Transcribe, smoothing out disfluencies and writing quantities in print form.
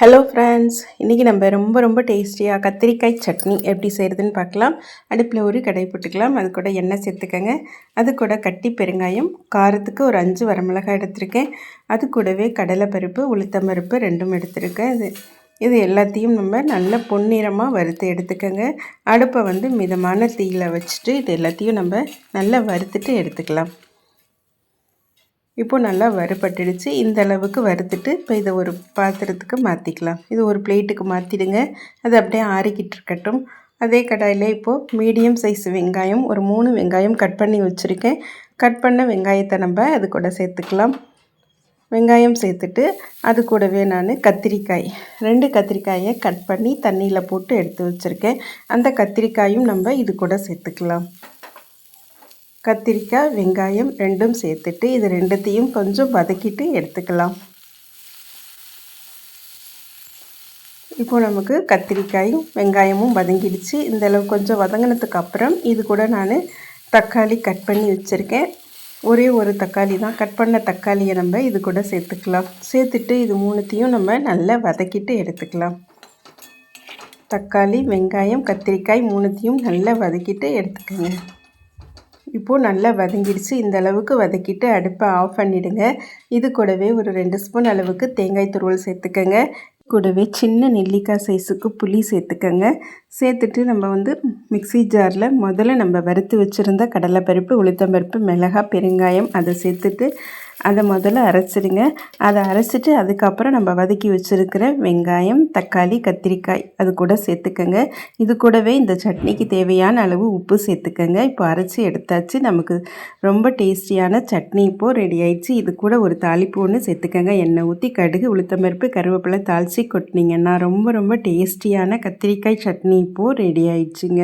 Hello friends, இன்றைக்கி நம்ம ரொம்ப டேஸ்டியாக கத்திரிக்காய் சட்னி எப்படி செய்கிறதுன்னு பார்க்கலாம். அடுப்பில் ஒரு கடாய் போட்டுக்கலாம். அது கூட எண்ணெய் சேர்த்துக்கங்க. அது கூட கட்டி பெருங்காயம், காரத்துக்கு ஒரு 5 வரமிளகாய் எடுத்திருக்கேன். அது கூடவே கடலைப்பருப்பு, உளுத்தம்பருப்பு 2ம் எடுத்திருக்கேன். இது எல்லாத்தையும் நம்ம நல்ல பொன்னிறமாக வறுத்து எடுத்துக்கோங்க. அடுப்பை மிதமான தீயில் வச்சுட்டு இது எல்லாத்தையும் நம்ம நல்லா வறுத்துட்டு எடுத்துக்கலாம். இப்போது நல்லா வறுபட்டுடுச்சு. இந்த அளவுக்கு வறுத்துட்டு இப்போ இதை ஒரு பாத்திரத்துக்கு மாற்றிக்கலாம். இது ஒரு பிளேட்டுக்கு மாற்றிடுங்க. அது அப்படியே ஆறிக்கிட்டு இருக்கட்டும். அதே கடாயில் இப்போது மீடியம் சைஸ் வெங்காயம் ஒரு 3 வெங்காயம் கட் பண்ணி வச்சுருக்கேன். கட் பண்ண வெங்காயத்தை நம்ம அது கூட சேர்த்துக்கலாம். வெங்காயம் சேர்த்துட்டு அது கூடவே நான் கத்திரிக்காய் 2 கத்திரிக்காயை கட் பண்ணி தண்ணியில் போட்டு எடுத்து வச்சுருக்கேன். அந்த கத்திரிக்காயும் நம்ம இது கூட சேர்த்துக்கலாம். கத்திரிக்காய், வெங்காயம் 2ம் சேர்த்துட்டு இது 2த்தையும் கொஞ்சம் வதக்கிட்டு எடுத்துக்கலாம். இப்போது நமக்கு கத்திரிக்காயும் வெங்காயமும் வதங்கிடுச்சு. இந்த அளவு கொஞ்சம் வதங்கினதுக்கு அப்புறம் இது கூட நான் தக்காளி கட் பண்ணி வச்சுருக்கேன். ஒரே ஒரு தக்காளி தான். கட் பண்ண தக்காளியை நம்ம இது கூட சேர்த்துக்கலாம். சேர்த்துட்டு இது 3த்தையும் நம்ம நல்லா வதக்கிட்டு எடுத்துக்கலாம். தக்காளி, வெங்காயம், கத்திரிக்காய் 3த்தையும் நல்லா வதக்கிட்டு எடுத்துக்கோங்க. இப்போது நல்லா வதங்கிடுச்சு. இந்த அளவுக்கு வதக்கிட்டு அடுப்பை ஆஃப் பண்ணிவிடுங்க. இது கூடவே ஒரு 2 ஸ்பூன் அளவுக்கு தேங்காய் துருவல் சேர்த்துக்கங்க. கூடவே சின்ன நெல்லிக்காய் சைஸுக்கு புளி சேர்த்துக்கங்க. சேர்த்துட்டு நம்ம மிக்ஸி ஜாரில் முதல்ல நம்ம வறுத்து வச்சுருந்த கடலைப்பருப்பு, உளுத்தம்பருப்பு, மிளகாய், பெருங்காயம் அதை சேர்த்துட்டு அதை முதல்ல அரைச்சிடுங்க. அதை அரைச்சிட்டு அதுக்கப்புறம் நம்ம வதக்கி வச்சுருக்கிற வெங்காயம், தக்காளி, கத்திரிக்காய் அது கூட சேர்த்துக்கங்க. இது கூடவே இந்த சட்னிக்கு தேவையான அளவு உப்பு சேர்த்துக்கங்க. இப்போ அரைச்சி எடுத்தாச்சு. நமக்கு ரொம்ப டேஸ்டியான சட்னி இப்போது ரெடி ஆயிடுச்சு. இது கூட ஒரு தாளிப்பு ஒன்று சேர்த்துக்கங்க. எண்ணெய் ஊற்றி கடுகு, உளுத்தம்பருப்பு, கருவேப்பிலை தாளித்து கொட்டினீங்கன்னா ரொம்ப டேஸ்டியான கத்திரிக்காய் சட்னி இப்போது ரெடி ஆயிடுச்சுங்க.